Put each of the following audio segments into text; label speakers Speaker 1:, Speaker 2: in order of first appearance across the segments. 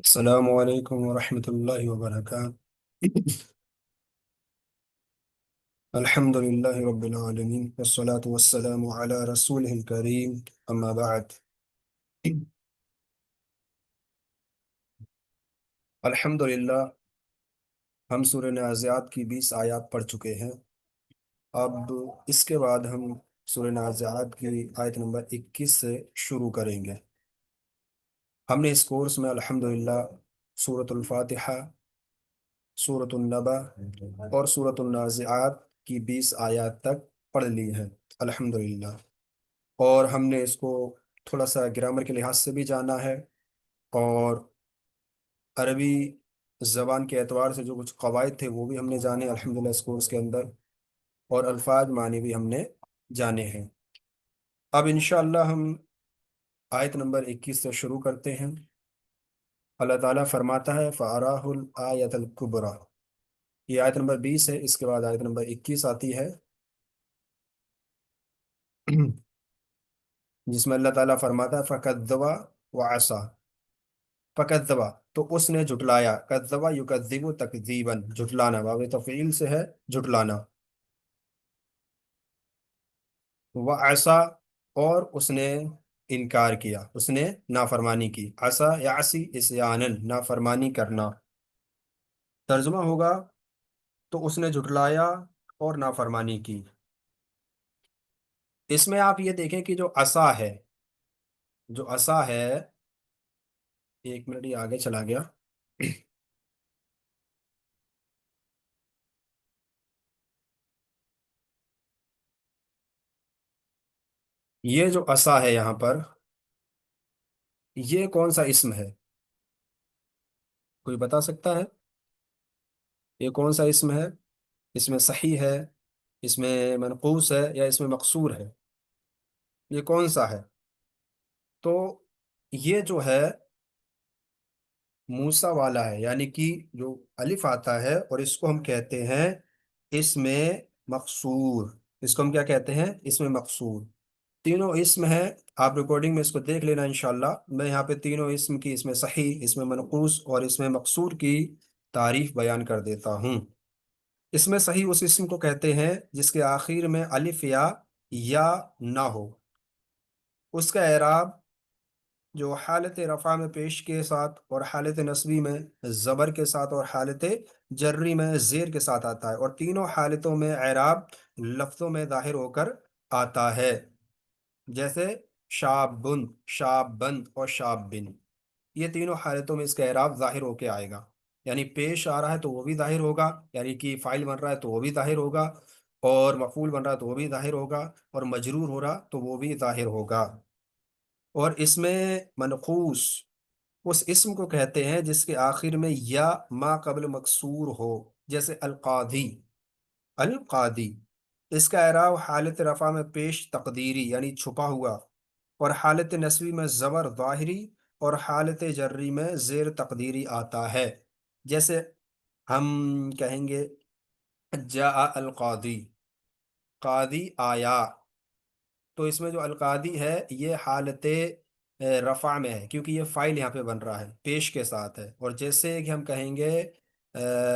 Speaker 1: السلام علیکم ورحمۃ اللہ وبرکاتہ۔ الحمد للہ رب العالمین والصلاة والسلام علی رسولہ الکریم، اما بعد۔ الحمد للہ ہم سورہ نازعات کی 20 آیات پڑھ چکے ہیں۔ اب اس کے بعد ہم سورہ نازعات کی آیت نمبر 21 سے شروع کریں گے۔ ہم نے اس کورس میں الحمدللہ سورۃ الفاتحہ، سورۃ النبا اور سورۃ النازعات کی 20 آیات تک پڑھ لی ہیں الحمدللہ، اور ہم نے اس کو تھوڑا سا گرامر کے لحاظ سے بھی جانا ہے، اور عربی زبان کے اعتبار سے جو کچھ قواعد تھے وہ بھی ہم نے جانے الحمدللہ اس کورس کے اندر، اور الفاظ معنی بھی ہم نے جانے ہیں۔ اب انشاءاللہ ہم آیت نمبر 21 سے شروع کرتے ہیں۔ اللہ تعالیٰ فرماتا ہے فَأَرَاهُ الْآيَةَ الْكُبْرَى، یہ آیت نمبر 20 ہے، اس کے بعد آیت نمبر 21 آتی ہے جس میں اللہ تعالیٰ فرماتا ہے فَكَذَّبَ وَعَصَى، فَكَذَّبَ تو اس نے جھٹلایا، کذبہ یکذب تکذیباً، جھٹلانا، واو تفعیل سے ہے جھٹلانا، وعصا اور اس نے انکار کیا، اس نے نافرمانی کی، عصا یعصی عصیاناً، نافرمانی کرنا۔ ترجمہ ہوگا تو اس نے جھٹلایا اور نافرمانی کی۔ اس میں آپ یہ دیکھیں کہ جو عصا ہے، جو عصا ہے، ایک منٹ یہ آگے چلا گیا، یہ جو عصا ہے یہاں پر، یہ کون سا اسم ہے؟ کوئی بتا سکتا ہے یہ کون سا اسم ہے؟ اس میں صحیح ہے، اس میں منقوص ہے، یا اس میں مقصور ہے؟ یہ کون سا ہے؟ تو یہ جو ہے موسا والا ہے، یعنی کہ جو الف آتا ہے اور اس کو ہم کہتے ہیں اس میں مقصور، اس کو ہم کیا کہتے ہیں؟ اس میں مقصور۔ تینوں اسم ہیں، آپ ریکارڈنگ میں اس کو دیکھ لینا انشاءاللہ، میں یہاں پہ تینوں اسم کی، اس میں صحیح، اس میں منقوص اور اس میں مقصور کی تعریف بیان کر دیتا ہوں۔ اس میں صحیح اس اسم کو کہتے ہیں جس کے آخر میں الف یا نہ ہو، اس کا اعراب جو حالت رفع میں پیش کے ساتھ اور حالت نصبی میں زبر کے ساتھ اور حالت جری میں زیر کے ساتھ آتا ہے، اور تینوں حالتوں میں اعراب لفظوں میں ظاہر ہو کر آتا ہے، جیسے شابن، شابن اور شابن، یہ تینوں حالتوں میں اس کا اعراب ظاہر ہو کے آئے گا، یعنی پیش آ رہا ہے تو وہ بھی ظاہر ہوگا، یعنی کہ فاعل بن رہا ہے تو وہ بھی ظاہر ہوگا، اور مفعول بن رہا ہے تو وہ بھی ظاہر ہوگا، اور مجرور ہو رہا تو وہ بھی ظاہر ہوگا۔ اور اس میں منقوص اس اسم کو کہتے ہیں جس کے آخر میں یا ما قبل مکسور ہو، جیسے القاضی، القاضی، اس کا اعراب حالت رفع میں پیش تقدیری یعنی چھپا ہوا، اور حالت نصبی میں زبر ظاہری، اور حالت جری میں زیر تقدیری آتا ہے، جیسے ہم کہیں گے جاء القاضی، قاضی آیا، تو اس میں جو القاضی ہے یہ حالت رفع میں ہے، کیونکہ یہ فائل یہاں پہ بن رہا ہے، پیش کے ساتھ ہے، اور جیسے کہ ہم کہیں گے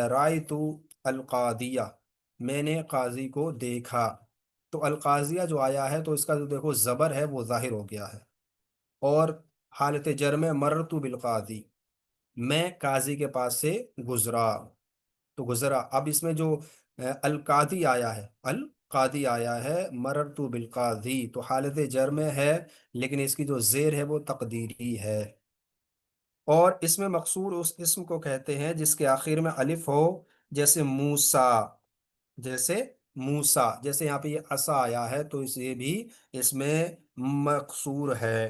Speaker 1: رائے تو القاضیہ، میں نے قاضی کو دیکھا، تو القاضیہ جو آیا ہے تو اس کا جو دیکھو زبر ہے وہ ظاہر ہو گیا ہے، اور حالت جر میں مررت بالقاضی، میں قاضی کے پاس سے گزرا، تو گزرا۔ اب اس میں جو القاضی آیا ہے، القاضی آیا ہے، مررت بالقاضی، تو حالت جر میں ہے، لیکن اس کی جو زیر ہے وہ تقدیری ہے۔ اور اس میں مقصور اس اسم کو کہتے ہیں جس کے آخر میں الف ہو، جیسے موسیٰ، جیسے موسیٰ، جیسے یہاں پہ یہ عصا آیا ہے تو یہ بھی اس میں مقصور ہے،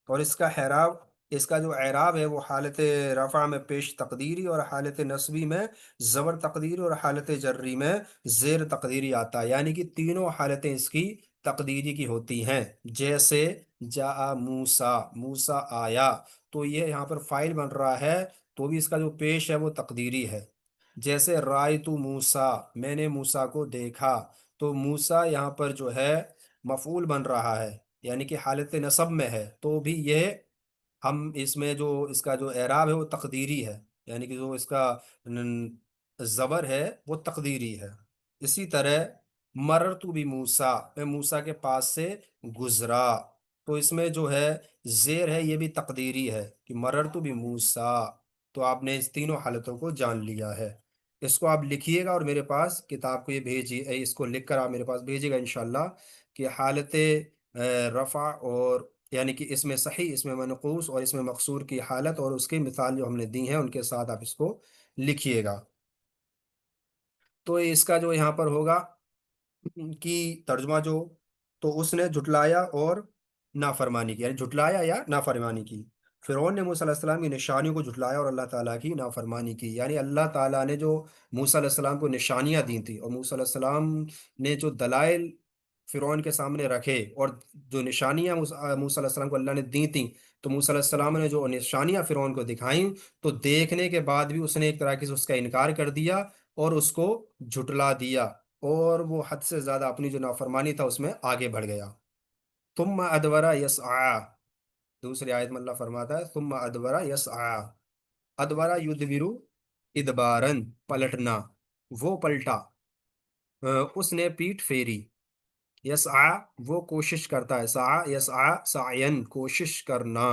Speaker 1: اور اس کا اعراب، اس کا جو اعراب ہے وہ حالت رفع میں پیش تقدیری، اور حالت نصبی میں زبر تقدیری، اور حالت جری میں زیر تقدیری آتا ہے، یعنی کہ تینوں حالتیں اس کی تقدیری کی ہوتی ہیں، جیسے جاء موسیٰ، موسیٰ آیا، تو یہ یہاں پر فائل بن رہا ہے تو بھی اس کا جو پیش ہے وہ تقدیری ہے، جیسے رائے تو موسیٰ، میں نے موسیٰ کو دیکھا، تو موسیٰ یہاں پر جو ہے مفعول بن رہا ہے، یعنی کہ حالت نصب میں ہے، تو بھی یہ ہم اس میں جو اس کا جو اعراب ہے وہ تقدیری ہے، یعنی کہ جو اس کا زبر ہے وہ تقدیری ہے۔ اسی طرح مررت بموسیٰ، میں موسیٰ کے پاس سے گزرا، تو اس میں جو ہے زیر ہے یہ بھی تقدیری ہے کہ مررت بموسیٰ۔ تو آپ نے اس تینوں حالتوں کو جان لیا ہے۔ اس کو آپ لکھیے گا اور میرے پاس کتاب کو یہ بھیجیے، اس کو لکھ کر آپ میرے پاس بھیجیے گا انشاءاللہ، کہ حالت رفع اور یعنی کہ اس میں صحیح، اس میں منقوص اور اس میں مقصور کی حالت اور اس کی مثال جو ہم نے دی ہیں ان کے ساتھ آپ اس کو لکھیے گا۔ تو اس کا جو یہاں پر ہوگا کی ترجمہ جو، تو اس نے جھٹلایا اور نافرمانی کی، یعنی جھٹلایا یا نافرمانی کی۔ فرعون نے موسیٰ علیہ السلام کی نشانیوں کو جھٹلایا اور اللہ تعالیٰ کی نافرمانی کی، یعنی اللہ تعالیٰ نے جو موسیٰ علیہ السلام کو نشانیاں دی تھیں اور موسیٰ علیہ السلام نے جو دلائل فرعون کے سامنے رکھے، اور جو نشانیاں موسیٰ علیہ السلام کو اللہ نے دی تھیں، تو موسیٰ علیہ السلام نے جو نشانیاں فرعون کو دکھائیں، تو دیکھنے کے بعد بھی اس نے ایک طرح سے اس کا انکار کر دیا اور اس کو جھٹلا دیا، اور وہ حد سے زیادہ اپنی جو نافرمانی تھا اس میں آگے بڑھ گیا۔ ثم ادبر یسعا، دوسری آیت میں اللہ فرماتا ہے ثم ادبر یسعا، ادبر یدبرو ادبارن، پلٹنا، وہ پلٹا، اس نے پیٹ پھیری، یسعا وہ کوشش کرتا ہے، سعا یسعا سعین کوشش کرنا،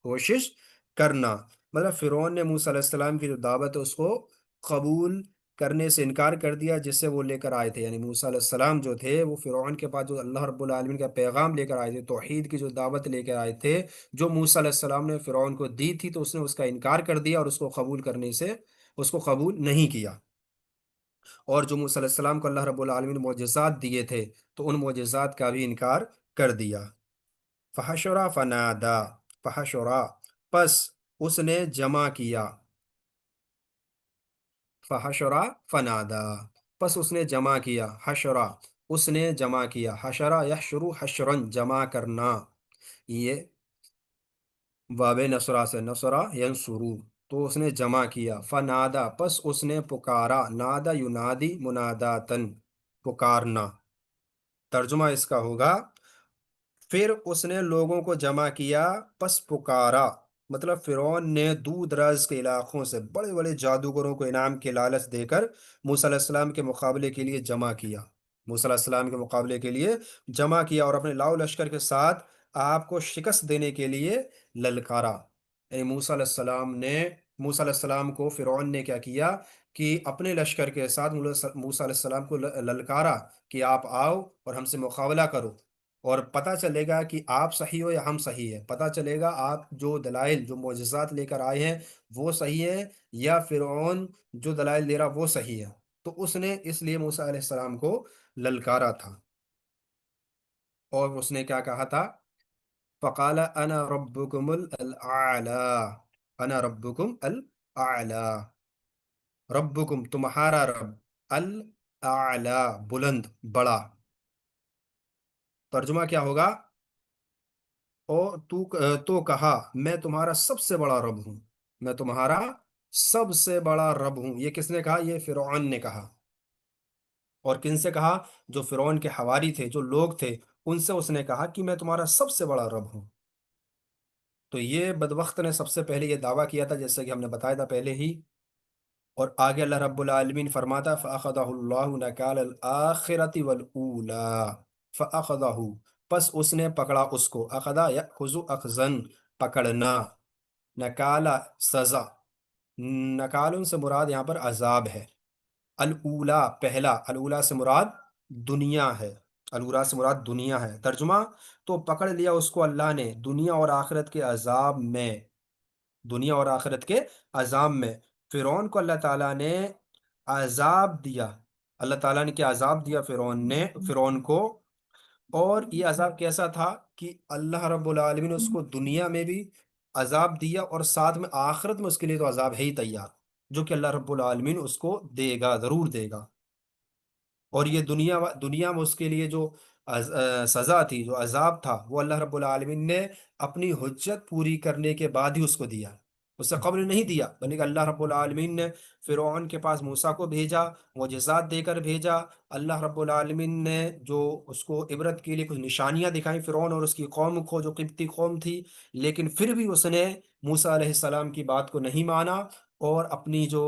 Speaker 1: کوشش کرنا، مطلب فرعون نے موسیٰ علیہ السلام کی جو دعوت ہے اس کو قبول کرنے سے انکار کر دیا جس سے وہ لے کر آئے تھے، یعنی موسیٰ علیہ السلام جو تھے وہ فرعون کے پاس جو اللہ رب العالمین کا پیغام لے کر آئے تھے، توحید کی جو دعوت لے کر آئے تھے، جو موسیٰ علیہ السلام نے فرعون کو دی تھی، تو اس نے اس کا انکار کر دیا اور اس کو قبول کرنے سے اس کو قبول نہیں کیا۔ اور جو موسیٰ علیہ السلام کو اللہ رب العالمین نے معجزات دیے تھے، تو ان معجزات کا بھی انکار کر دیا۔ فحشرا فنادا، فحشرا پس اس نے جمع کیا، فحشرا فنادا پس اس نے جمع کیا، حشرا اس نے جمع کیا، حشرا یحشرو حشرن جمع کرنا، یہ باب نصرہ سے نصرہ ینصرو، تو اس نے جمع کیا، فنادا پس اس نے پکارا، نادا ینادی مناداتن پکارنا، ترجمہ اس کا ہوگا پھر اس نے لوگوں کو جمع کیا، پس پکارا، مطلب فرعون نے دور دراز کے علاقوں سے بڑے بڑے جادوگروں کو انعام کے لالچ دے کر موسیٰ علیہ السلام کے مقابلے کے لیے جمع کیا، موسیٰ علیہ السلام کے مقابلے کے لیے جمع کیا، اور اپنے لاؤ لشکر کے ساتھ آپ کو شکست دینے کے لیے للکارا، یعنی موسیٰ علیہ السلام کو فرعون نے کیا کیا کہ اپنے لشکر کے ساتھ موسیٰ علیہ السلام کو للکارا کہ آپ آؤ اور ہم سے مقابلہ کرو، اور پتہ چلے گا کہ آپ صحیح ہو یا ہم صحیح ہے، پتہ چلے گا آپ جو دلائل جو معجزات لے کر آئے ہیں وہ صحیح ہے یا فرعون جو دلائل دے رہا وہ صحیح ہے۔ تو اس نے اس لیے موسیٰ علیہ السلام کو للکارا تھا، اور اس نے کیا کہا تھا؟ فقال انا ربکم الاعلی، انا ربکم الاعلی، ربکم تمہارا رب، الاعلی بلند بڑا، ترجمہ کیا ہوگا؟ اور تو کہا میں تمہارا سب سے بڑا رب ہوں، میں تمہارا سب سے بڑا رب ہوں، یہ کس نے کہا؟ یہ فرعون نے کہا، اور کن سے کہا؟ جو فرعون کے حواری تھے، جو لوگ تھے، ان سے اس نے کہا کہ میں تمہارا سب سے بڑا رب ہوں۔ تو یہ بدبخت نے سب سے پہلے یہ دعویٰ کیا تھا، جیسے کہ ہم نے بتایا تھا پہلے ہی، اور آگے اللہ رب العالمین فرماتا فَأَخَذَهُ اللَّهُ نَكَالَ الْآخِرَةِ وَالْأُولَى، فَأَخَذَهُ پس اس نے پکڑا اس کو، اخذا یأخذ اخذن پکڑنا، نکالا سزا، نکالن سے مراد یہاں پر عذاب ہے، الاولا پہلا، الاولا سے مراد دنیا ہے، الاولا سے مراد دنیا ہے، ترجمہ تو پکڑ لیا اس کو اللہ نے دنیا اور آخرت کے عذاب میں، دنیا اور آخرت کے عذاب میں۔ فرعون کو اللہ تعالیٰ نے عذاب دیا، اللہ تعالیٰ نے کیا عذاب دیا فرعون کو، اور یہ عذاب کیسا تھا کہ اللہ رب العالمین نے اس کو دنیا میں بھی عذاب دیا، اور ساتھ میں آخرت میں اس کے لیے تو عذاب ہے ہی تیار، جو کہ اللہ رب العالمین اس کو دے گا، ضرور دے گا، اور یہ دنیا میں اس کے لیے جو سزا تھی، جو عذاب تھا، وہ اللہ رب العالمین نے اپنی حجت پوری کرنے کے بعد ہی اس کو دیا، اس سے قبل نہیں دیا، بلکہ اللہ رب العالمین نے فرعون کے پاس موسیٰ کو بھیجا، معجزات دے کر بھیجا۔ اللہ رب العالمین نے جو اس کو عبرت کے لیے کچھ نشانیاں دکھائیں فرعون اور اس کی قوم کو، جو قبطی قوم تھی، لیکن پھر بھی اس نے موسیٰ علیہ السلام کی بات کو نہیں مانا، اور اپنی جو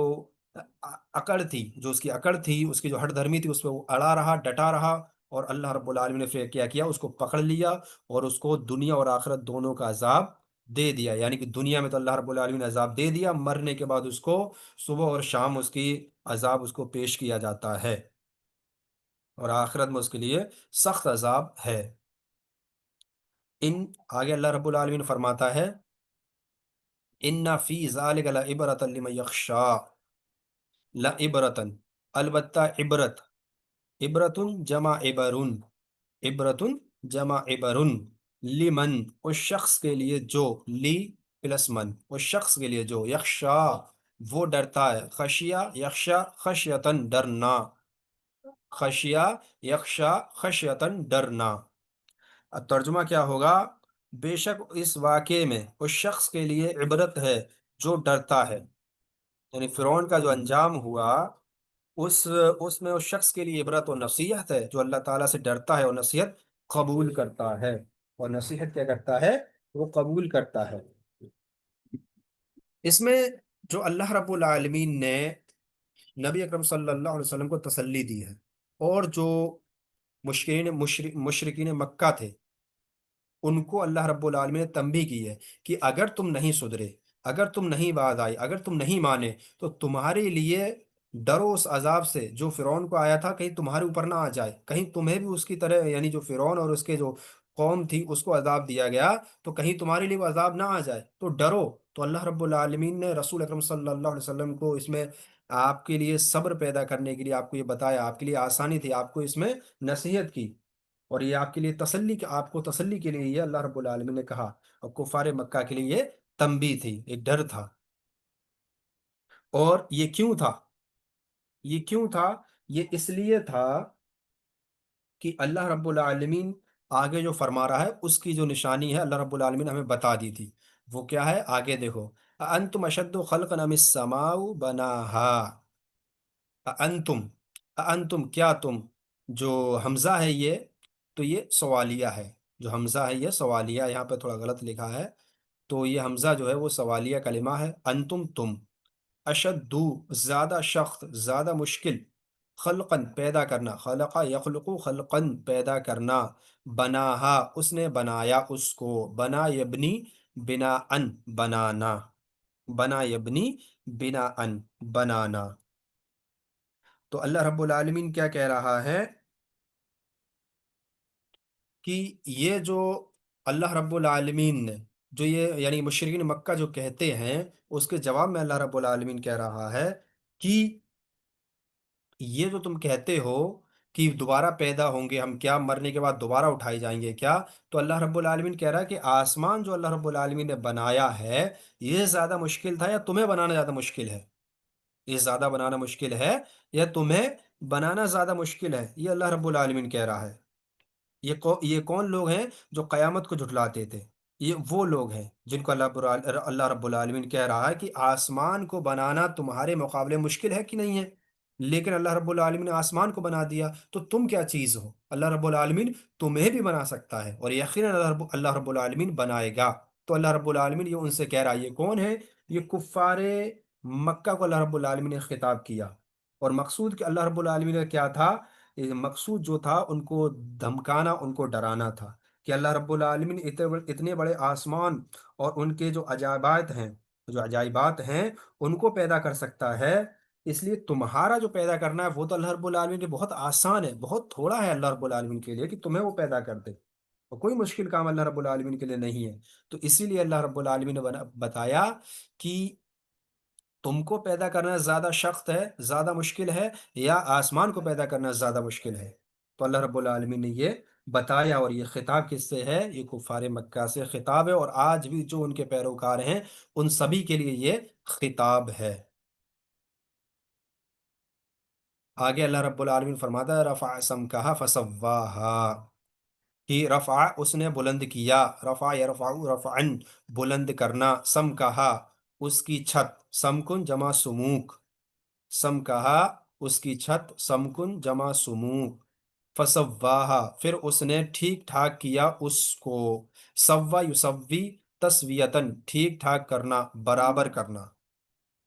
Speaker 1: اکڑ تھی، جو اس کی اکڑ تھی، اس کی جو ہٹ دھرمی تھی، اس پہ وہ اڑا رہا، ڈٹا رہا، اور اللہ رب العالمین نے پھر کیا کیا، اس کو پکڑ لیا اور اس کو دنیا اور آخرت دونوں کا عذاب دے دیا۔ یعنی کہ دنیا میں تو اللہ رب العالمین نے عذاب دے دیا، مرنے کے بعد اس کو صبح اور شام اس کی عذاب اس کو پیش کیا جاتا ہے، اور آخرت میں اس کے لیے سخت عذاب ہے۔ ان آگے اللہ رب العالمین فرماتا ہے، ان فی ذالک لعبرۃ لمن یخشی، لعبرۃ، البتہ عبرت، عبرتن جمع عبرن، عبرتن جمع عبرن، لمن اس شخص کے لیے جو، لی پلس من، اس شخص کے لیے جو، یخشا وہ ڈرتا ہے، خشیہ یخشا خشیتن ڈرنا، خشیہ یخشا خشیتن ڈرنا۔ اب ترجمہ کیا ہوگا؟ بے شک اس واقعے میں اس شخص کے لیے عبرت ہے جو ڈرتا ہے، یعنی فرعون کا جو انجام ہوا، اس اس میں اس شخص کے لیے عبرت و نصیحت ہے جو اللہ تعالیٰ سے ڈرتا ہے اور نصیحت قبول کرتا ہے، اور نصیحت کیا کرتا ہے؟ وہ قبول کرتا ہے۔ اس میں جو اللہ رب العالمین نے نبی اکرم صلی اللہ علیہ وسلم کو تسلی دی ہے، اور جو مشرکین مکہ تھے، ان کو اللہ رب العالمین نے تنبیہ کی ہے کہ اگر تم نہیں سدھرے، اگر تم نہیں باز آئی، اگر تم نہیں مانے، تو تمہارے لیے ڈرو اس عذاب سے جو فرعون کو آیا تھا، کہیں تمہارے اوپر نہ آ جائے، کہیں تمہیں بھی اس کی طرح، یعنی جو فرعون اور اس کے جو قوم تھی اس کو عذاب دیا گیا، تو کہیں تمہارے لیے وہ عذاب نہ آ جائے، تو ڈرو۔ تو اللہ رب العالمین نے رسول اکرم صلی اللہ علیہ وسلم کو اس میں آپ کے لیے صبر پیدا کرنے کے لیے آپ کو یہ بتایا، آپ کے لیے آسانی تھی، آپ کو اس میں نصیحت کی، اور یہ آپ کے لیے تسلی، آپ کو تسلی کے لیے یہ اللہ رب العالمین نے کہا، اور کفار مکہ کے لیے یہ تنبیہ تھی، ایک ڈر تھا۔ اور یہ کیوں تھا؟ یہ کیوں تھا؟ یہ اس لیے تھا کہ اللہ رب العالمین آگے جو فرما رہا ہے اس کی جو نشانی ہے اللہ رب العالمین نے ہمیں بتا دی تھی، وہ کیا ہے؟ آگے دیکھو، انتم اشد خلقا ام السماء بناہا، انتم، انتم کیا تم، جو حمزہ ہے یہ، تو یہ سوالیہ ہے، جو حمزہ ہے یہ سوالیہ، یہاں پہ تھوڑا غلط لکھا ہے، تو یہ حمزہ جو ہے وہ سوالیہ کلمہ ہے۔ انتم تم، اشدو زیادہ سخت، زیادہ مشکل، خلقن پیدا کرنا، خلقا یخلقو خلقن پیدا کرنا، بناہا اس نے بنایا اس کو، بنا یبنی بنا ان بنانا، بنا یبنی بنا ان بنانا۔ تو اللہ رب العالمین کیا کہہ رہا ہے کہ یہ جو اللہ رب العالمین نے جو یہ، یعنی مشرکین مکہ جو کہتے ہیں، اس کے جواب میں اللہ رب العالمین کہہ رہا ہے کہ یہ جو تم کہتے ہو کہ دوبارہ پیدا ہوں گے ہم، کیا مرنے کے بعد دوبارہ اٹھائے جائیں گے کیا؟ تو اللہ رب العالمین کہہ رہا ہے کہ آسمان جو اللہ رب العالمین نے بنایا ہے، یہ زیادہ مشکل تھا یا تمہیں بنانا زیادہ مشکل ہے؟ یہ زیادہ بنانا مشکل ہے یا تمہیں بنانا زیادہ مشکل ہے؟ یہ اللہ رب العالمین کہہ رہا ہے۔ یہ کون لوگ ہیں جو قیامت کو جھٹلاتے تھے؟ یہ وہ لوگ ہیں جن کو اللہ رب العالمین کہہ رہا ہے کہ آسمان کو بنانا تمہارے مقابلے مشکل ہے کہ نہیں ہے؟ لیکن اللہ رب العالمین نے آسمان کو بنا دیا، تو تم کیا چیز ہو؟ اللہ رب العالمین تمہیں بھی بنا سکتا ہے، اور یقیناً اللہ رب العالمین بنائے گا۔ تو اللہ رب العالمین یہ ان سے کہہ رہا ہے، یہ کون ہے؟ یہ کفار مکہ کو اللہ رب العالمین نے خطاب کیا، اور مقصود کہ اللہ رب العالمین کا کیا تھا؟ یہ مقصود جو تھا ان کو دھمکانا، ان کو ڈرانا تھا کہ اللہ رب العالمین اتنے بڑے آسمان اور ان کے جو عجائبات ہیں، جو عجائبات ہیں، ان کو پیدا کر سکتا ہے، اس لیے تمہارا جو پیدا کرنا ہے وہ تو اللہ رب العالمین کے بہت آسان ہے، بہت تھوڑا ہے اللہ رب العالمین کے لیے کہ تمہیں وہ پیدا کر دے، اور کوئی مشکل کام اللہ رب العالمین کے لیے نہیں ہے۔ تو اسی لیے اللہ رب العالمین نے بتایا کہ تم کو پیدا کرنا زیادہ سخت ہے، زیادہ مشکل ہے، یا آسمان کو پیدا کرنا زیادہ مشکل ہے؟ تو اللہ رب العالمین نے یہ بتایا، اور یہ خطاب کس سے ہے؟ یہ کفار مکہ سے خطاب ہے، اور آج بھی جو ان کے پیروکار ہیں ان سبھی کے لیے یہ خطاب ہے۔ آگے اللہ رب العالمین فرماتا ہے، رفع سمکہا فسواہا، کہ رفع اس نے بلند کیا، رفع یرفع رفعن بلند کرنا، سم کہا اس کی چھت، سمکن جمع سموک، سم کہا اس کی چھت، سمکن جمع سموک، فسواہا پھر اس نے ٹھیک ٹھاک کیا اس کو، سوا یسوی تسویتن ٹھیک ٹھاک کرنا، برابر کرنا،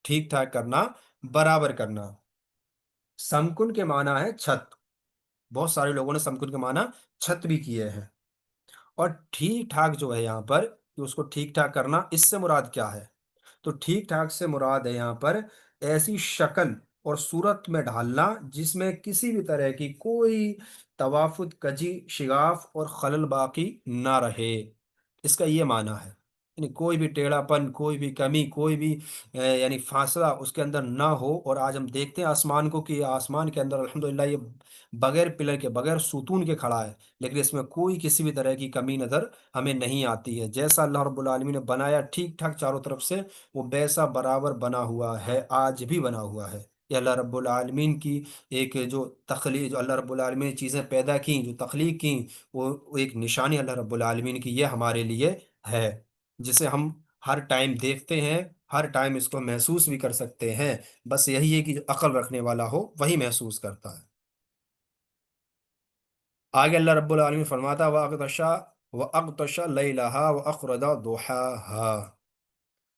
Speaker 1: ٹھیک ٹھاک کرنا، برابر کرنا۔ سمکن کے معنی ہے چھت، بہت سارے لوگوں نے سمکن کے معنی چھت بھی کیے ہیں۔ اور ٹھیک ٹھاک جو ہے یہاں پر، کہ اس کو ٹھیک ٹھاک کرنا، اس سے مراد کیا ہے؟ تو ٹھیک ٹھاک سے مراد ہے یہاں پر ایسی شکل اور صورت میں ڈھالنا جس میں کسی بھی طرح کی کوئی توافت، کجی، شگاف اور خلل باقی نہ رہے، اس کا یہ معنی ہے، یعنی کوئی بھی ٹیڑھا پن، کوئی بھی کمی، کوئی بھی یعنی فاصلہ اس کے اندر نہ ہو۔ اور آج ہم دیکھتے ہیں آسمان کو، کہ آسمان کے اندر الحمدللہ یہ بغیر پلر کے، بغیر ستون کے کھڑا ہے، لیکن اس میں کوئی کسی بھی طرح کی کمی نظر ہمیں نہیں آتی ہے۔ جیسا اللہ رب العالمین نے بنایا ٹھیک ٹھاک چاروں طرف سے، وہ بیسا برابر بنا ہوا ہے، آج بھی بنا ہوا ہے۔ یہ اللہ رب العالمین کی ایک جو تخلیق، جو اللہ رب العالمین نے چیزیں پیدا کی، جو تخلیق کی، وہ ایک نشانی اللہ رب العالمین کی یہ ہمارے لیے ہے، جسے ہم ہر ٹائم دیکھتے ہیں، ہر ٹائم اس کو محسوس بھی کر سکتے ہیں۔ بس یہی ہے کہ جو عقل رکھنے والا ہو وہی محسوس کرتا ہے۔ آگے اللہ رب العالمین فرماتا وَأَغْطَشَ وَأَغْطَشَ لَيْلَهَا وَأَخْرَجَ ضُحَاهَا،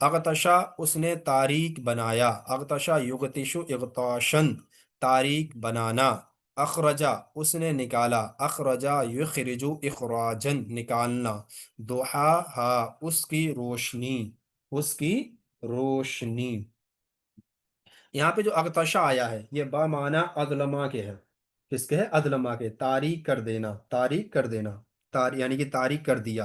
Speaker 1: اغتشا اس نے تاریک بنایا، اغتشا یغتشو اغتاشن تاریک بنانا، اخرجا اس نے نکالا، اخرجا یخرجو اخراجن نکالنا، دوحا ہا اس کی روشنی، اس کی روشنی۔ یہاں پہ جو اغتشا آیا ہے یہ با معنی اظلما کے ہے، کس کے ہے؟ اظلما کے، تاریک کر دینا، تاریک کر دینا، یعنی کہ تاریک کر دیا۔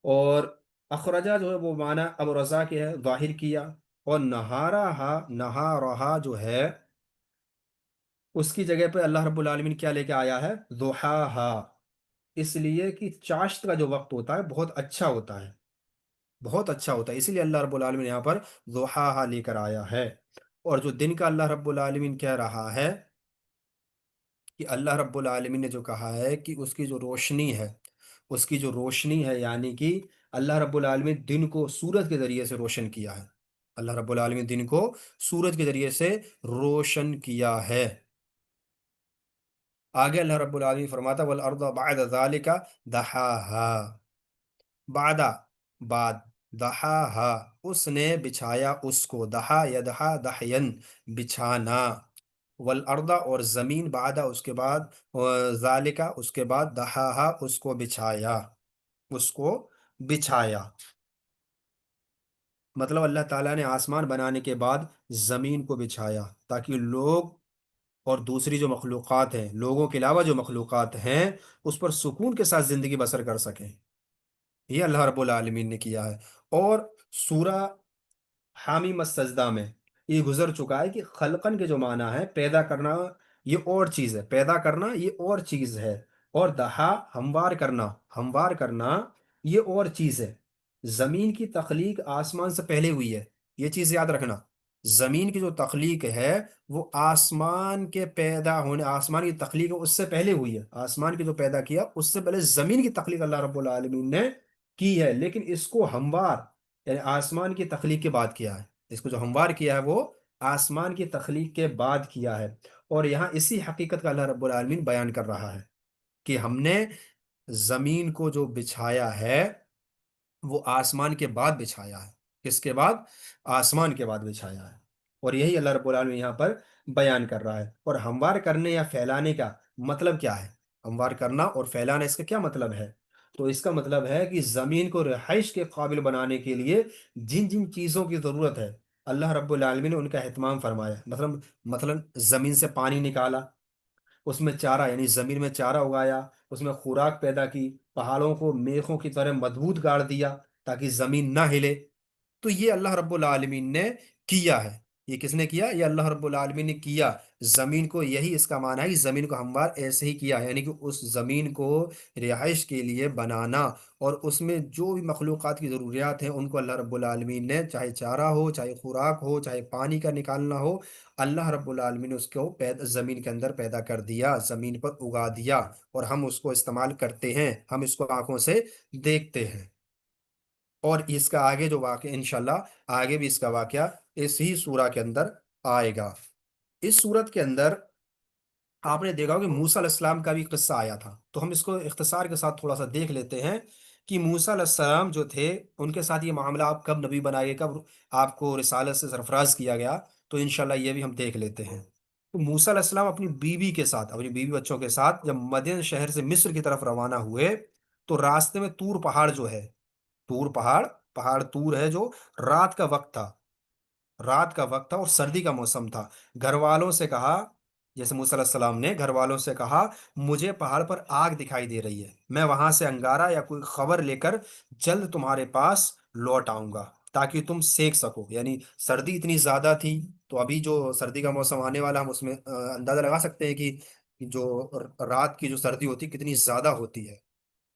Speaker 1: اور اخرجہ جو ہے وہ معنی اب رضا کے ہے، ظاہر کیا۔ اور نہارا ہا، نہارہا جو ہے اس کی جگہ پہ اللہ رب العالمین کیا لے کے آیا ہے؟ ضحاہا، اس لیے کہ چاشت کا جو وقت ہوتا ہے بہت اچھا ہوتا ہے، بہت اچھا ہوتا ہے، اسی لیے اللہ رب العالمین یہاں پر ضحاہا لے کر آیا ہے۔ اور جو دن کا اللہ رب العالمین کہہ رہا ہے، کہ اللہ رب العالمین نے جو کہا ہے کہ اس کی جو روشنی ہے، اس کی جو روشنی ہے، یعنی کہ اللہ رب العالمین دن کو سورج کے ذریعے سے روشن کیا ہے، اللہ رب العالمین دن کو سورج کے ذریعے سے روشن کیا ہے۔ آگے اللہ رب العالمین فرماتا والارض بعد ذالک دحاہا، بعد بعد، دحاہا اس نے بچھایا اس کو، دحا یدحا دحین بچھانا، والارض اور زمین، بعد اس کے بعد، ذالکا اس کے بعد، دحاہا اس کو بچھایا، اس کو بچھایا۔ مطلب اللہ تعالیٰ نے آسمان بنانے کے بعد زمین کو بچھایا تاکہ لوگ اور دوسری جو مخلوقات ہیں، لوگوں کے علاوہ جو مخلوقات ہیں، اس پر سکون کے ساتھ زندگی بسر کر سکیں، یہ اللہ رب العالمین نے کیا ہے۔ اور سورہ حامیم السجدہ میں یہ گزر چکا ہے کہ خلقن کے جو معنی ہے پیدا کرنا، یہ اور چیز ہے، پیدا کرنا یہ اور چیز ہے، اور دہا ہموار کرنا، ہموار کرنا یہ اور چیز ہے۔ زمین کی تخلیق آسمان سے پہلے ہوئی ہے، یہ چیز یاد رکھنا، زمین کی جو تخلیق ہے وہ آسمان کے پیدا ہونے، آسمان کی تخلیق اس سے پہلے ہوئی ہے، آسمان کی جو پیدا کیا اس سے پہلے زمین کی تخلیق اللہ رب العالمین نے کی ہے، لیکن اس کو ہموار، یعنی آسمان کی تخلیق کے بعد کیا ہے، اس کو جو ہموار کیا ہے وہ آسمان کی تخلیق کے بعد کیا ہے۔ اور یہاں اسی حقیقت کا اللہ رب العالمین بیان کر رہا ہے کہ ہم نے زمین کو جو بچھایا ہے وہ آسمان کے بعد بچھایا ہے، کس کے بعد؟ آسمان کے بعد بچھایا ہے۔ اور یہی اللہ رب العالمین یہاں پر بیان کر رہا ہے۔ اور ہموار کرنے یا پھیلانے کا مطلب کیا ہے؟ ہموار کرنا اور پھیلانا، اس کا کیا مطلب ہے؟ تو اس کا مطلب ہے کہ زمین کو رہائش کے قابل بنانے کے لیے جن جن چیزوں کی ضرورت ہے اللہ رب العالمین نے ان کا اہتمام فرمایا، مثلا زمین سے پانی نکالا، اس میں چارہ یعنی زمین میں چارہ اگایا، اس میں خوراک پیدا کی، پہاڑوں کو میخوں کی طرح مضبوط گاڑ دیا تاکہ زمین نہ ہلے۔ تو یہ اللہ رب العالمین نے کیا ہے، یہ کس نے کیا؟ یہ اللہ رب العالمین نے کیا زمین کو، یہی اس کا معنی ہے کہ زمین کو ہموار ایسے ہی کیا ہے، یعنی کہ اس زمین کو رہائش کے لیے بنانا، اور اس میں جو بھی مخلوقات کی ضروریات ہیں ان کو اللہ رب العالمین نے، چاہے چارہ ہو، چاہے خوراک ہو، چاہے پانی کا نکالنا ہو، اللہ رب العالمین نے اس کو زمین کے اندر پیدا کر دیا، زمین پر اگا دیا، اور ہم اس کو استعمال کرتے ہیں، ہم اس کو آنکھوں سے دیکھتے ہیں۔ اور اس کا آگے جو واقعہ انشاءاللہ آگے بھی اس کا واقعہ اس ہی سورہ کے اندر آئے گا۔ اس سورت کے اندر آپ نے دیکھا ہوگا کہ موسیٰ علیہ السلام کا بھی قصہ آیا تھا، تو ہم اس کو اختصار کے ساتھ تھوڑا سا دیکھ لیتے ہیں کہ موسیٰ علیہ السلام جو تھے ان کے ساتھ یہ معاملہ آپ کب نبی بنائے گئے، کب آپ کو رسالت سے سرفراز کیا گیا، تو انشاءاللہ یہ بھی ہم دیکھ لیتے ہیں۔ تو موسیٰ علیہ السلام اپنی بیوی کے ساتھ، اپنی بیوی بچوں کے ساتھ جب مدین شہر سے مصر کی طرف روانہ ہوئے، تو راستے میں طور پہاڑ جو ہے، طور پہاڑ، پہاڑ طور ہے جو، رات کا وقت تھا، رات کا وقت تھا اور سردی کا موسم تھا۔ گھر والوں سے کہا، جیسے موسیٰ علیہ السلام نے گھر والوں سے کہا مجھے پہاڑ پر آگ دکھائی دے رہی ہے، میں وہاں سے انگارہ یا کوئی خبر لے کر جلد تمہارے پاس لوٹ آؤں گا تاکہ تم سیک سکو، یعنی سردی اتنی زیادہ تھی۔ تو ابھی جو سردی کا موسم آنے والا، ہم اس میں اندازہ لگا سکتے ہیں کہ جو رات کی جو سردی ہوتی ہے کتنی زیادہ ہوتی ہے۔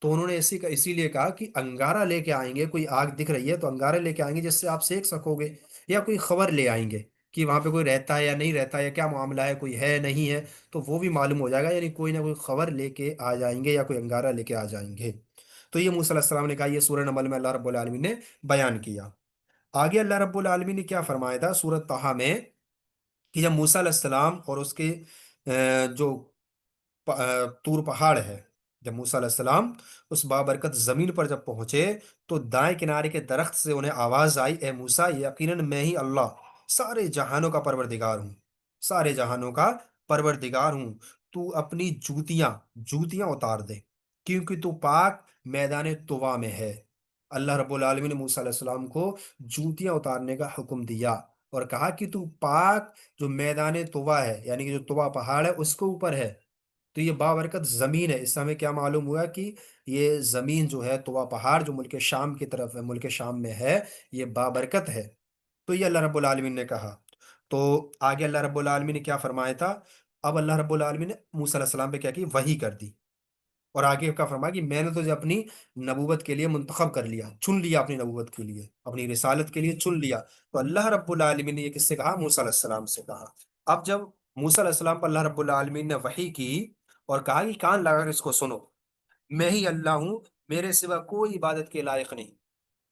Speaker 1: تو انہوں نے اسی لیے کہا کہ انگارہ لے کے آئیں گے، کوئی آگ دکھ رہی ہے تو انگارہ لے کے آئیں گے جس سے آپ سیک سکو گے، یا کوئی خبر لے آئیں گے کہ وہاں پہ کوئی رہتا ہے یا نہیں رہتا ہے، کیا معاملہ ہے، کوئی ہے نہیں ہے، تو وہ بھی معلوم ہو جائے گا، یعنی کوئی نہ کوئی خبر لے کے آ جائیں گے یا کوئی انگارہ لے کے آ جائیں گے۔ تو یہ موسیٰ علیہ السلام نے کہا، یہ سورہ نمل میں اللہ رب العالمین نے بیان کیا۔ آگے اللہ رب العالمین نے کیا فرمایا تھا سورۃ طٰہٰ میں، کہ جب موسیٰ علیہ السلام اور اس کے جو طور پہاڑ ہے، جب موسیٰ علیہ السلام اس بابرکت زمین پر جب پہنچے، تو دائیں کنارے کے درخت سے انہیں آواز آئی، اے موسیٰ یقیناً میں ہی اللہ سارے جہانوں کا پروردگار ہوں، سارے جہانوں کا پروردگار ہوں، تو اپنی جوتیاں جوتیاں اتار دے کیونکہ تو پاک میدان طوا میں ہے۔ اللہ رب العالمین نے موسیٰ علیہ السلام کو جوتیاں اتارنے کا حکم دیا اور کہا کہ تو پاک جو میدان طوا ہے، یعنی کہ جو طوا پہاڑ ہے اس کے اوپر ہے۔ تو یہ بابرکت زمین ہے، اس سے ہمیں کیا معلوم ہوا کہ یہ زمین جو ہے طوا پہاڑ جو ملک شام کی طرف ہے، ملک شام میں ہے، یہ بابرکت ہے۔ تو یہ اللہ رب العالمین نے کہا۔ تو آگے اللہ رب العالمین نے کیا فرمایا تھا، اب اللہ رب العالمین نے موسیٰ علیہ السلام پہ کیا کی، وحی کر دی، اور آگے کا فرمایا کہ میں نے تجھے اپنی نبوت کے لیے منتخب کر لیا، چن لیا، اپنی نبوت کے لیے، اپنی رسالت کے لیے چن لیا۔ تو اللہ رب العالمین نے یہ کس سے کہا، موسیٰ علیہ السلام سے کہا۔ اب جب موسیٰ علیہ السلام پر اللہ رب العالمین نے وحی کی اور کہا کہ کان لگا کر اس کو سنو، میں ہی اللہ ہوں، میرے سوا کوئی عبادت کے لائق نہیں،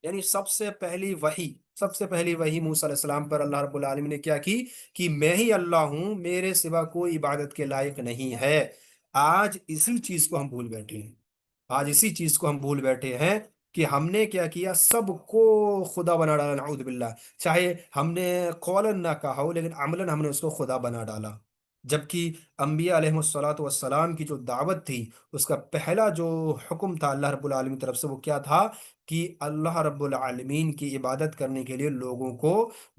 Speaker 1: یعنی سب سے پہلی وحی موسیٰ علیہ السلام پر اللہ رب العالمین نے کیا کی، کہ میں ہی اللہ ہوں، میرے سوا کوئی عبادت کے لائق نہیں ہے۔ آج اسی چیز کو ہم بھول بیٹھے ہیں، آج اسی چیز کو ہم بھول بیٹھے ہیں کہ ہم نے کیا کیا، سب کو خدا بنا ڈالا، نعوذ باللہ۔ چاہے ہم نے قولاً نہ کہا ہو لیکن عملاً ہم نے اس کو خدا بنا ڈالا، جبکہ انبیاء علیہ الصلوۃ والسلام کی جو دعوت تھی، اس کا پہلا جو حکم تھا اللہ رب العالمین کی طرف سے، وہ کیا تھا کہ اللہ رب العالمین کی عبادت کرنے کے لیے لوگوں کو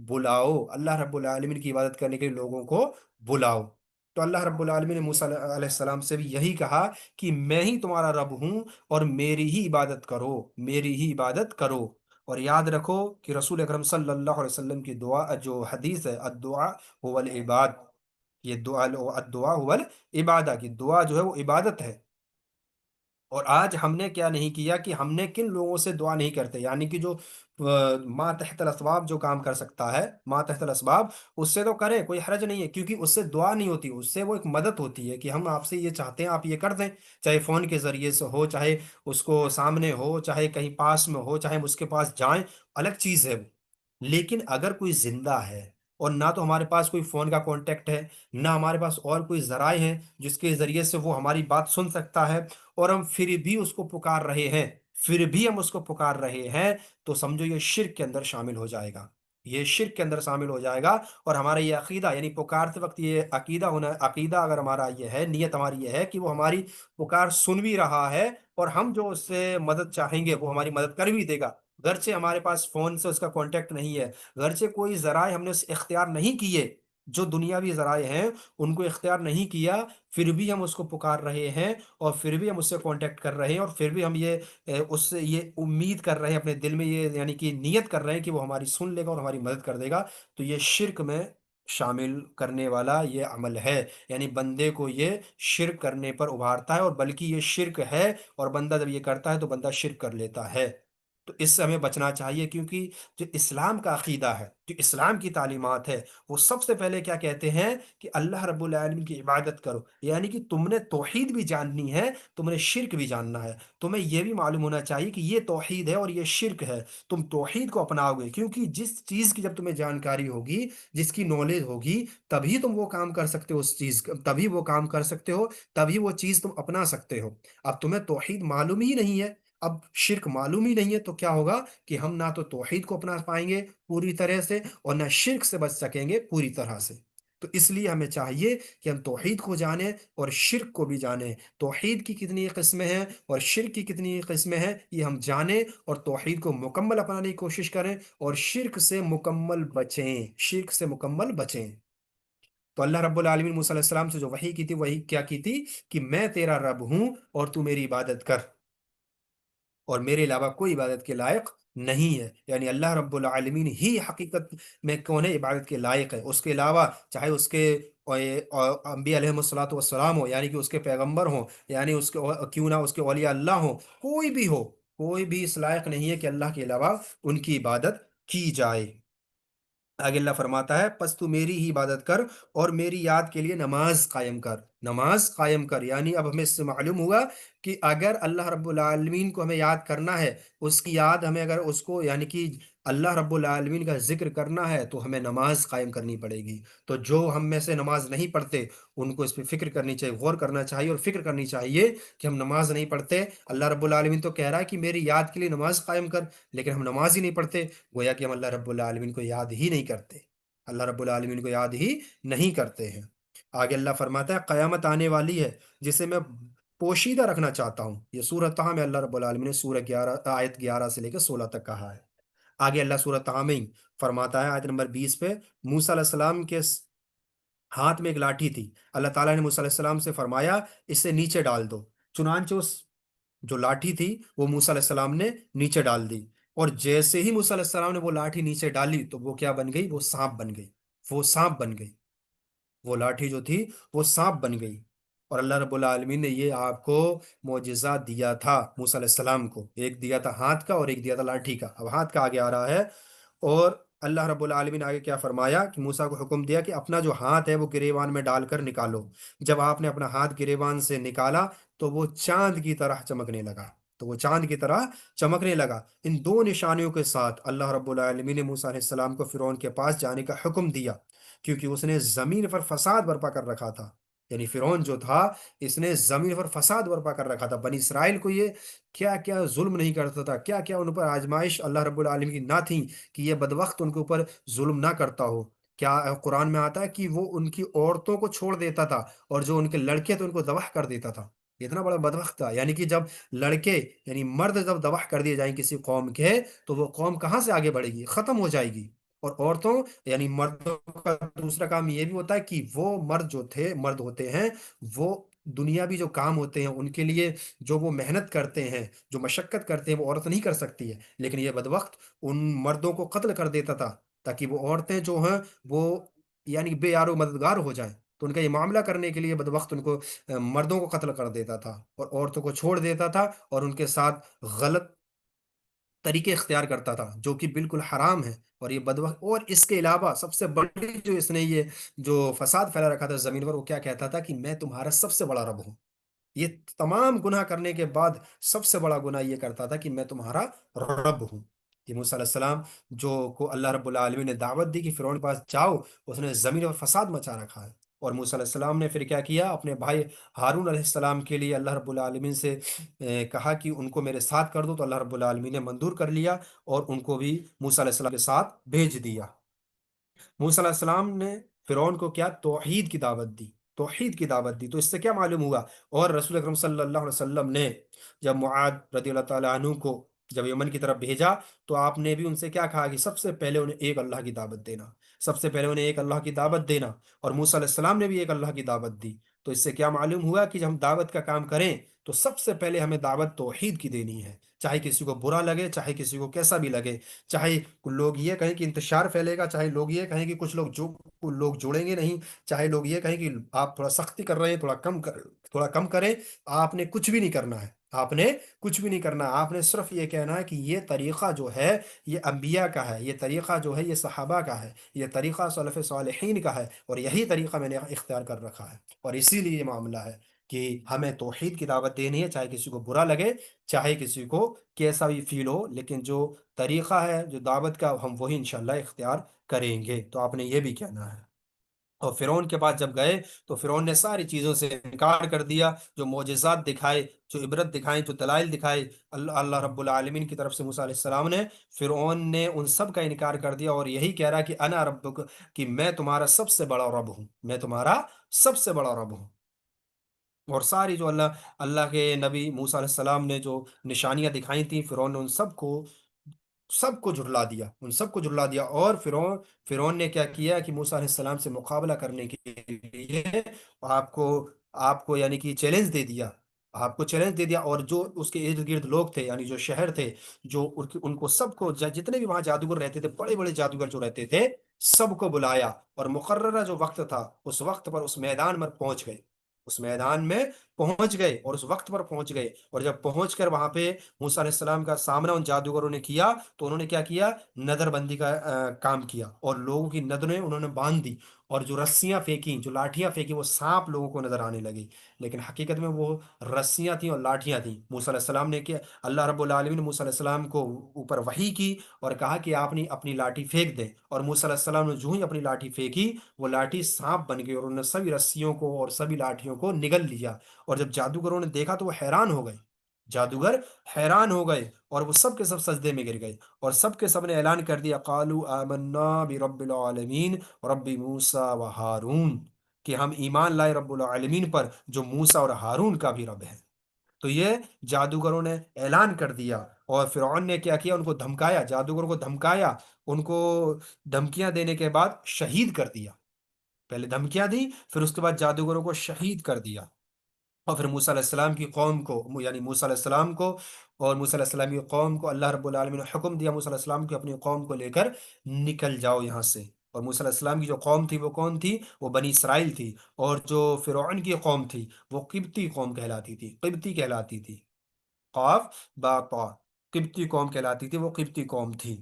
Speaker 1: بلاؤ، اللہ رب العالمین کی عبادت کرنے کے لیے لوگوں کو بلاؤ۔ تو اللہ رب العالمین نے موسیٰ علیہ السلام سے بھی یہی کہا کہ میں ہی تمہارا رب ہوں اور میری ہی عبادت کرو، میری ہی عبادت کرو۔ اور یاد رکھو کہ رسول اکرم صلی اللہ علیہ وسلم کی دعا، جو حدیث ہے، الدعاء هو العباد، یہ الدعاء هو العبادہ، کی دعا جو ہے وہ عبادت ہے۔ اور آج ہم نے کیا نہیں کیا کہ ہم نے کن لوگوں سے دعا نہیں کرتے، یعنی کہ جو ما تحت الاسباب جو کام کر سکتا ہے، ما تحت الاسباب، اس سے تو کریں، کوئی حرج نہیں ہے، کیونکہ اس سے دعا نہیں ہوتی، اس سے وہ ایک مدد ہوتی ہے کہ ہم آپ سے یہ چاہتے ہیں آپ یہ کر دیں، چاہے فون کے ذریعے سے ہو، چاہے اس کو سامنے ہو، چاہے کہیں پاس میں ہو، چاہے ہم اس کے پاس جائیں، الگ چیز ہے وہ۔ لیکن اگر کوئی زندہ ہے اور نہ تو ہمارے پاس کوئی فون کا کانٹیکٹ ہے، نہ ہمارے پاس اور کوئی ذرائع ہیں جس کے ذریعے سے وہ ہماری بات سن سکتا ہے، اور ہم پھر بھی اس کو پکار رہے ہیں، پھر بھی ہم اس کو پکار رہے ہیں، تو سمجھو یہ شرک کے اندر شامل ہو جائے گا، یہ شرک کے اندر شامل ہو جائے گا۔ اور ہمارا یہ عقیدہ، یعنی پکارتے وقت یہ عقیدہ ہونا، عقیدہ اگر ہمارا یہ ہے، نیت ہماری یہ ہے کہ وہ ہماری پکار سن بھی رہا ہے، اور ہم جو اس سے مدد چاہیں گے وہ ہماری مدد کر بھی دے گا، گرچہ ہمارے پاس فون سے اس کا کانٹیکٹ نہیں ہے، گرچہ کوئی ذرائع ہم نے اختیار نہیں کیے، جو دنیاوی ذرائع ہیں ان کو اختیار نہیں کیا، پھر بھی ہم اس کو پکار رہے ہیں، اور پھر بھی ہم اس سے کانٹیکٹ کر رہے ہیں، اور پھر بھی ہم یہ اس سے یہ امید کر رہے ہیں اپنے دل میں، یہ یعنی کہ نیت کر رہے ہیں کہ وہ ہماری سن لے گا اور ہماری مدد کر دے گا، تو یہ شرک میں شامل کرنے والا یہ عمل ہے، یعنی بندے کو یہ شرک کرنے پر ابھارتا ہے، اور بلکہ یہ شرک ہے، اور بندہ جب یہ کرتا ہے تو بندہ شرک کر لیتا ہے۔ تو اس سے ہمیں بچنا چاہیے، کیونکہ جو اسلام کا عقیدہ ہے، جو اسلام کی تعلیمات ہے، وہ سب سے پہلے کیا کہتے ہیں کہ اللہ رب العالمین کی عبادت کرو، یعنی کہ تم نے توحید بھی جاننی ہے، تم نے شرک بھی جاننا ہے، تمہیں یہ بھی معلوم ہونا چاہیے کہ یہ توحید ہے اور یہ شرک ہے، تم توحید کو اپناؤ گے، کیونکہ جس چیز کی جب تمہیں جانکاری ہوگی، جس کی نالج ہوگی، تبھی تم وہ کام کر سکتے ہو، اس چیز تبھی وہ کام کر سکتے ہو، تبھی وہ چیز تم اپنا سکتے ہو۔ اب تمہیں توحید معلوم ہی نہیں ہے، اب شرک معلوم ہی نہیں ہے، تو کیا ہوگا کہ ہم نہ تو توحید کو اپنا پائیں گے پوری طرح سے، اور نہ شرک سے بچ سکیں گے پوری طرح سے۔ تو اس لیے ہمیں چاہیے کہ ہم توحید کو جانیں اور شرک کو بھی جانیں، توحید کی کتنی قسمیں ہیں اور شرک کی کتنی قسمیں ہیں یہ ہم جانیں، اور توحید کو مکمل اپنانے کی کوشش کریں، اور شرک سے مکمل بچیں، شرک سے مکمل بچیں۔ تو اللہ رب العالمین موسیٰ علیہ السلام سے جو وحی کی تھی، وہی کیا کی تھی کہ میں تیرا رب ہوں اور تو میری عبادت کر، اور میرے علاوہ کوئی عبادت کے لائق نہیں ہے، یعنی اللہ رب العالمین ہی حقیقت میں کون ہے، عبادت کے لائق ہے، اس کے علاوہ چاہے اس کے انبیاء علیہ الصلوۃ والسلام ہو، یعنی کہ اس کے پیغمبر ہوں، یعنی اس کے کیوں نہ اس کے اولیاء اللہ ہوں، کوئی بھی ہو، کوئی بھی اس لائق نہیں ہے کہ اللہ کے علاوہ ان کی عبادت کی جائے۔ آگے اللہ فرماتا ہے پس تو میری ہی عبادت کر اور میری یاد کے لیے نماز قائم کر، نماز قائم کر، یعنی اب ہمیں اس سے معلوم ہوا کہ اگر اللہ رب العالمین کو ہمیں یاد کرنا ہے، اس کی یاد ہمیں اگر اس کو یعنی کہ اللہ رب العالمین کا ذکر کرنا ہے، تو ہمیں نماز قائم کرنی پڑے گی۔ تو جو ہم میں سے نماز نہیں پڑھتے، ان کو اس پہ فکر کرنی چاہیے، غور کرنا چاہیے اور فکر کرنی چاہیے کہ ہم نماز نہیں پڑھتے، اللہ رب العالمین تو کہہ رہا ہے کہ میری یاد کے لیے نماز قائم کر، لیکن ہم نماز ہی نہیں پڑھتے، گویا کہ ہم اللہ رب العالمین کو یاد ہی نہیں کرتے، اللہ رب العالمین کو یاد ہی نہیں کرتے ہیں۔ آگے اللہ فرماتا ہے قیامت آنے والی ہے جسے میں پوشیدہ رکھنا چاہتا ہوں، یہ سورہ طہ میں اللہ رب العالمین نے سورہ 11 آیت 11 سے لے کے 16 تک کہا ہے۔ آگے اللہ سورہ طہ میں ہی فرماتا ہے آیت نمبر 20 پہ، موسیٰ علیہ السلام کے ہاتھ میں ایک لاٹھی تھی، اللہ تعالیٰ نے موسیٰ علیہ السلام سے فرمایا اسے نیچے ڈال دو، چنانچہ اس جو لاٹھی تھی وہ موسیٰ علیہ السلام نے نیچے ڈال دی، اور جیسے ہی موسیٰ علیہ السلام نے وہ لاٹھی نیچے ڈالی تو وہ کیا بن گئی، وہ سانپ بن گئی، وہ سانپ بن گئی، وہ لاٹھی جو تھی وہ سانپ بن گئی۔ اور اللہ رب العالمین نے یہ آپ کو معجزہ دیا تھا موسیٰ علیہ السلام کو، ایک دیا تھا ہاتھ کا اور ایک دیا تھا لاٹھی کا، اب ہاتھ کا آگے آ رہا ہے۔ اور اللہ رب العالمین آگے کیا فرمایا کہ موسیٰ کو حکم دیا کہ اپنا جو ہاتھ ہے وہ گریبان میں ڈال کر نکالو، جب آپ نے اپنا ہاتھ گریبان سے نکالا تو وہ چاند کی طرح چمکنے لگا، تو وہ چاند کی طرح چمکنے لگا۔ ان دو نشانیوں کے ساتھ اللہ رب العالمین نے موسیٰ علیہ السلام کو فرعون کے پاس جانے کا حکم دیا، کیونکہ اس نے زمین پر فساد برپا کر رکھا تھا، یعنی فرعون جو تھا اس نے زمین پر فساد برپا کر رکھا تھا، بنی اسرائیل کو یہ کیا کیا ظلم نہیں کرتا تھا، کیا کیا ان پر آزمائش اللہ رب العالمین کی نہ تھی کہ یہ بدبخت ان کے اوپر ظلم نہ کرتا ہو۔ کیا قرآن میں آتا ہے کہ وہ ان کی عورتوں کو چھوڑ دیتا تھا، اور جو ان کے لڑکے تھے ان کو ذبح کر دیتا تھا، اتنا بڑا بدبخت تھا، یعنی کہ جب لڑکے یعنی مرد جب ذبح کر دیے جائیں کسی قوم کے، تو وہ قوم کہاں سے آگے بڑھے گی، ختم ہو جائے گی۔ اور عورتوں یعنی مردوں کا دوسرا کام یہ بھی ہوتا ہے کہ وہ مرد جو تھے مرد ہوتے ہیں، وہ دنیاوی جو کام ہوتے ہیں ان کے لیے جو وہ محنت کرتے ہیں، جو مشقت کرتے ہیں، وہ عورت نہیں کر سکتی ہے، لیکن یہ بدبخت ان مردوں کو قتل کر دیتا تھا تاکہ وہ عورتیں جو ہیں وہ یعنی بے یار و مددگار ہو جائیں، تو ان کا یہ معاملہ کرنے کے لیے بدبخت ان کو مردوں کو قتل کر دیتا تھا اور عورتوں کو چھوڑ دیتا تھا، اور ان کے ساتھ غلط طریقے اختیار کرتا تھا جو کہ بالکل حرام ہے، اور یہ بدبخت، اور اس کے علاوہ سب سے بڑی جو اس نے یہ جو فساد پھیلا رکھا تھا زمین پر، وہ کیا کہتا تھا کہ میں تمہارا سب سے بڑا رب ہوں۔ یہ تمام گناہ کرنے کے بعد سب سے بڑا گناہ یہ کرتا تھا کہ میں تمہارا رب ہوں۔ یہ موسیٰ علیہ السلام جو کو اللہ رب العالمین نے دعوت دی کہ فرعون کے پاس جاؤ، اس نے زمین پر فساد مچا رکھا ہے، اور موسیٰ علیہ السلام نے پھر کیا کیا، اپنے بھائی ہارون علیہ السلام کے لیے اللہ رب العالمین سے کہا کہ ان کو میرے ساتھ کر دو، تو اللہ رب العالمین نے منظور کر لیا اور ان کو بھی موسیٰ علیہ السلام کے ساتھ بھیج دیا۔ موسیٰ علیہ السلام نے فرعون کو کیا توحید کی دعوت دی، توحید کی دعوت دی، تو اس سے کیا معلوم ہوا، اور رسول اکرم صلی اللہ علیہ وسلم نے جب معاذ رضی اللہ تعالیٰ عنہ کو جب یمن کی طرف بھیجا، تو آپ نے بھی ان سے کیا کہا کہ سب سے پہلے انہیں ایک اللہ کی دعوت دینا، سب سے پہلے انہیں ایک اللہ کی دعوت دینا، اور موسیٰ علیہ السلام نے بھی ایک اللہ کی دعوت دی۔ تو اس سے کیا معلوم ہوا کہ جب ہم دعوت کا کام کریں تو سب سے پہلے ہمیں دعوت توحید کی دینی ہے، چاہے کسی کو برا لگے، چاہے کسی کو کیسا بھی لگے، چاہے لوگ یہ کہیں کہ انتشار پھیلے گا، چاہے لوگ یہ کہیں کہ کچھ لوگ جوڑیں گے نہیں، چاہے لوگ یہ کہیں کہ آپ تھوڑا سختی کر رہے ہیں، تھوڑا کم کریں، آپ نے کچھ بھی نہیں کرنا ہے، آپ نے کچھ بھی نہیں کرنا، آپ نے صرف یہ کہنا ہے کہ یہ طریقہ جو ہے یہ انبیاء کا ہے، یہ طریقہ جو ہے یہ صحابہ کا ہے، یہ طریقہ سلف صالحین کا ہے، اور یہی طریقہ میں نے اختیار کر رکھا ہے۔ اور اسی لیے یہ معاملہ ہے کہ ہمیں توحید کی دعوت دینی ہے، چاہے کسی کو برا لگے، چاہے کسی کو کیسا بھی فیل ہو، لیکن جو طریقہ ہے جو دعوت کا ہم وہی انشاءاللہ اختیار کریں گے۔ تو آپ نے یہ بھی کہنا ہے۔ اور فرعون کے پاس جب گئے تو فرعون نے ساری چیزوں سے انکار کر دیا، جو معجزات دکھائے، جو عبرت دکھائیں، جو دلائل دکھائے اللہ رب العالمین کی طرف سے موسیٰ علیہ السلام نے، فرعون نے ان سب کا انکار کر دیا، اور یہی کہہ رہا کہ انا ربک، کہ میں تمہارا سب سے بڑا رب ہوں، میں تمہارا سب سے بڑا رب ہوں۔ اور ساری جو اللہ کے نبی موسیٰ علیہ السلام نے جو نشانیاں دکھائی تھیں، فرعون نے ان سب کو جھٹلا دیا، ان سب کو جھٹلا دیا۔ اور فرعون نے کیا کیا کہ موسیٰ علیہ السلام سے مقابلہ کرنے کے لیے آپ کو آپ کو یعنی کہ چیلنج دے دیا، آپ کو چیلنج دے دیا، اور جو اس کے ارد گرد لوگ تھے، یعنی جو شہر تھے، جو ان کو سب کو جتنے بھی وہاں جادوگر رہتے تھے، بڑے بڑے جادوگر جو رہتے تھے، سب کو بلایا، اور مقررہ جو وقت تھا اس وقت پر اس میدان میں پہنچ گئے، اس میدان میں پہنچ گئے، اور اس وقت پر پہنچ گئے۔ اور جب پہنچ کر وہاں پہ موسیٰ علیہ السلام کا سامنا ان جادوگروں نے کیا، تو انہوں نے کیا کیا؟ نظر بندی کا کام کیا، اور لوگوں کی نظریں انہوں نے باندھ دی، اور جو رسیاں پھینکی، جو لاٹھیاں پھینکی، وہ سانپ لوگوں کو نظر آنے لگی، لیکن حقیقت میں وہ رسیاں تھیں اور لاٹھیاں تھیں۔ موسیٰ علیہ السلام نے کیا، اللہ رب العالمین نے موسیٰ علیہ السلام کو اوپر وحی کی، اور کہا کہ آپ نے اپنی لاٹھی پھینک دیں، اور موسیٰ علیہ السلام نے جو ہی اپنی لاٹھی پھینکی، وہ لاٹھی سانپ بن گئی، اور انہوں نے سبھی رسیوں کو اور سبھی لاٹھیوں کو نگل لیا۔ اور جب جادوگروں نے دیکھا تو وہ حیران ہو گئے، جادوگر حیران ہو گئے، اور وہ سب کے سب سجدے میں گر گئے، اور سب کے سب نے اعلان کر دیا، قالوا آمنا برب العالمین رب موسیٰ و ہارون، کہ ہم ایمان لائے رب العالمین پر، جو موسیٰ اور ہارون کا بھی رب ہے۔ تو یہ جادوگروں نے اعلان کر دیا، اور فرعون نے کیا کیا؟ ان کو دھمکایا، جادوگروں کو دھمکایا، ان کو دھمکیاں دینے کے بعد شہید کر دیا۔ پہلے دھمکیاں دی، پھر اس کے بعد جادوگروں کو شہید کر دیا۔ اور پھر موسیٰ علیہ السلام کی قوم کو، یعنی موسیٰ علیہ السلام کو اور موسیٰ علیہ السلام کی قوم کو اللہ رب العالمین نے حکم دیا، موسیٰ علیہ السلام کی اپنی قوم کو لے کر نکل جاؤ یہاں سے۔ اور موسیٰ علیہ السلام کی جو قوم تھی وہ کون تھی؟ وہ بنی اسرائیل تھی، اور جو فرعون کی قوم تھی وہ قبطی قوم کہلاتی تھی، قبطی کہلاتی تھی، قاف با طا، قبطی قوم کہلاتی تھی، وہ قبطی قوم تھی۔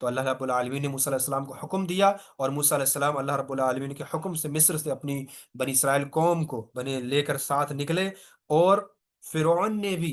Speaker 1: تو اللہ رب العالمین نے موسیٰ علیہ السلام کو حکم دیا، اور موسیٰ علیہ السلام اللہ رب العالمین کے حکم سے مصر سے اپنی بنی اسرائیل قوم کو بنے لے کر ساتھ نکلے، اور فرعون نے بھی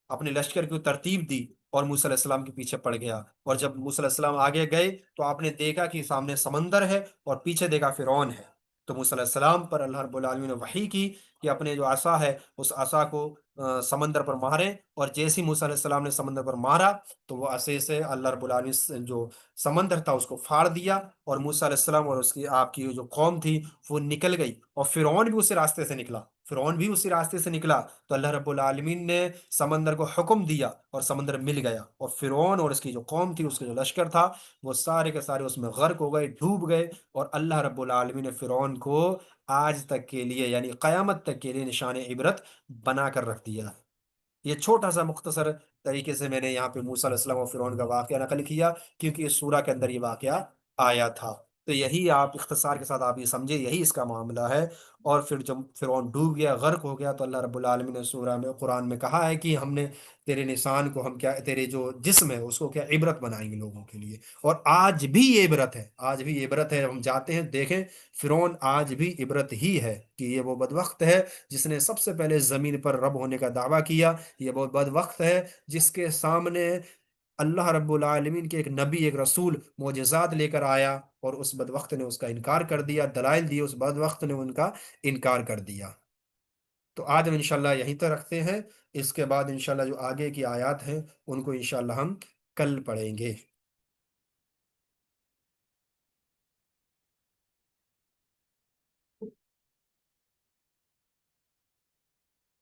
Speaker 1: اپنے لشکر کو ترتیب دی، اور موسیٰ علیہ السلام کے پیچھے پڑ گیا۔ اور جب موسیٰ علیہ السلام آگے گئے تو آپ نے دیکھا کہ سامنے سمندر ہے، اور پیچھے دیکھا فرعون ہے۔ تو موسیٰ علیہ السلام پر اللہ رب العالمین نے وحی کی کہ اپنے جو عصا ہے اس عصا کو سمندر پر مارے، اور جیسے ہی موسیٰ علیہ السلام نے سمندر پر مارا تو وہ عصے سے اللہ رب العالمین جو سمندر تھا اس کو پھاڑ دیا، اور موسیٰ علیہ السلام اور اس کی آپ کی جو قوم تھی وہ نکل گئی، اور فرعون بھی اسی راستے سے نکلا، فرعون بھی اسی راستے سے نکلا۔ تو اللہ رب العالمین نے سمندر کو حکم دیا، اور سمندر مل گیا، اور فرعون اور اس کی جو قوم تھی، اس کے جو لشکر تھا، وہ سارے کے سارے اس میں غرق ہو گئے، ڈوب گئے۔ اور اللہ رب العالمین نے فرعون کو آج تک کے لیے، یعنی قیامت تک کے لیے، نشان عبرت بنا کر رکھ دیا۔ یہ چھوٹا سا مختصر طریقے سے میں نے یہاں پہ موسیٰ علیہ السلام اور فرعون کا واقعہ نقل کیا، کیونکہ اس سورہ کے اندر یہ واقعہ آیا تھا۔ تو یہی آپ اختصار کے ساتھ آپ یہ سمجھے، یہی اس کا معاملہ ہے۔ اور پھر جب فرعون ڈوب گیا، غرق ہو گیا، تو اللہ رب العالمین نے سورہ میں قرآن میں کہا ہے کہ ہم نے تیرے نشان کو، ہم کیا، تیرے جو جسم ہے اس کو کیا عبرت بنائیں گے لوگوں کے لیے۔ اور آج بھی یہ عبرت ہے، آج بھی یہ عبرت ہے، ہم جاتے ہیں دیکھیں، فرعون آج بھی عبرت ہی ہے، کہ یہ وہ بدبخت ہے جس نے سب سے پہلے زمین پر رب ہونے کا دعویٰ کیا، یہ بہت بد وقت ہے جس کے سامنے اللہ رب العالمین کے ایک نبی، ایک رسول معجزات لے کر آیا، اور اس بد وقت نے اس کا انکار کر دیا، دلائل دیے، اس بد وقت نے ان کا انکار کر دیا۔ تو آج ہم انشاءاللہ یہیں تک رکھتے ہیں، اس کے بعد انشاءاللہ جو آگے کی آیات ہیں ان کو انشاءاللہ ہم کل پڑھیں گے۔